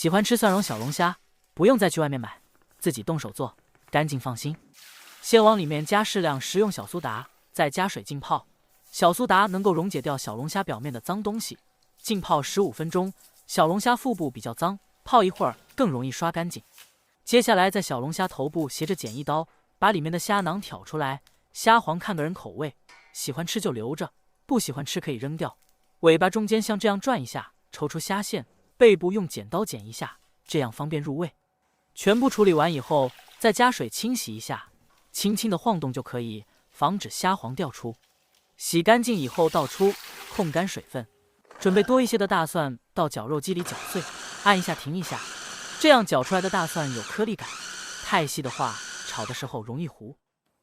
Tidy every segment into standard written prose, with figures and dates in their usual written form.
喜欢吃蒜蓉小龙虾，不用再去外面买，自己动手做，干净放心。先往里面加适量食用小苏打，再加水浸泡。小苏打能够溶解掉小龙虾表面的脏东西。浸泡15分钟，小龙虾腹部比较脏，泡一会儿更容易刷干净。接下来在小龙虾头部斜着剪一刀，把里面的虾囊挑出来。虾黄看个人口味，喜欢吃就留着，不喜欢吃可以扔掉。尾巴中间像这样转一下，抽出虾线，背部用剪刀剪一下，这样方便入味。全部处理完以后，再加水清洗一下，轻轻的晃动就可以，防止虾黄掉出。洗干净以后倒出，控干水分。准备多一些的大蒜到绞肉机里搅碎，按一下停一下，这样搅出来的大蒜有颗粒感。太细的话，炒的时候容易糊。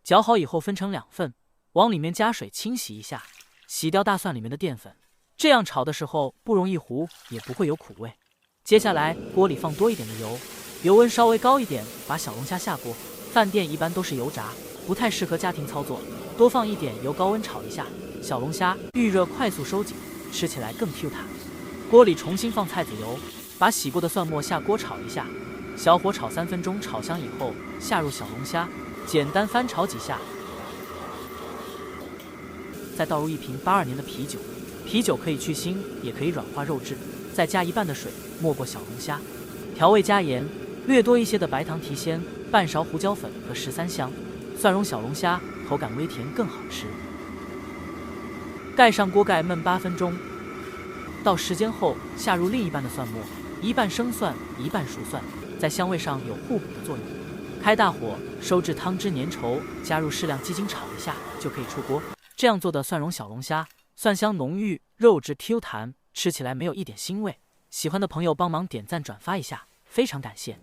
搅好以后分成2份，往里面加水清洗一下，洗掉大蒜里面的淀粉，这样炒的时候不容易糊，也不会有苦味。接下来锅里放多一点的油，油温稍微高一点，把小龙虾下锅。饭店一般都是油炸，不太适合家庭操作，多放一点油，高温炒一下，小龙虾预热快速收紧，吃起来更 Q 弹。锅里重新放菜籽油，把洗过的蒜末下锅炒一下，小火炒3分钟，炒香以后下入小龙虾，简单翻炒几下，再倒入1瓶82年的啤酒，啤酒可以去腥，也可以软化肉质。再加1半的水，没过小龙虾，调味加盐，略多一些的白糖提鲜，半勺胡椒粉和13香。蒜蓉小龙虾口感微甜，更好吃。盖上锅盖焖8分钟，到时间后下入另一半的蒜末，1半生蒜1半熟蒜，在香味上有互补的作用。开大火收至汤汁粘稠，加入适量鸡精炒一下就可以出锅。这样做的蒜蓉小龙虾，蒜香浓郁，肉质 Q 弹，吃起来没有一点腥味。喜欢的朋友帮忙点赞转发一下，非常感谢。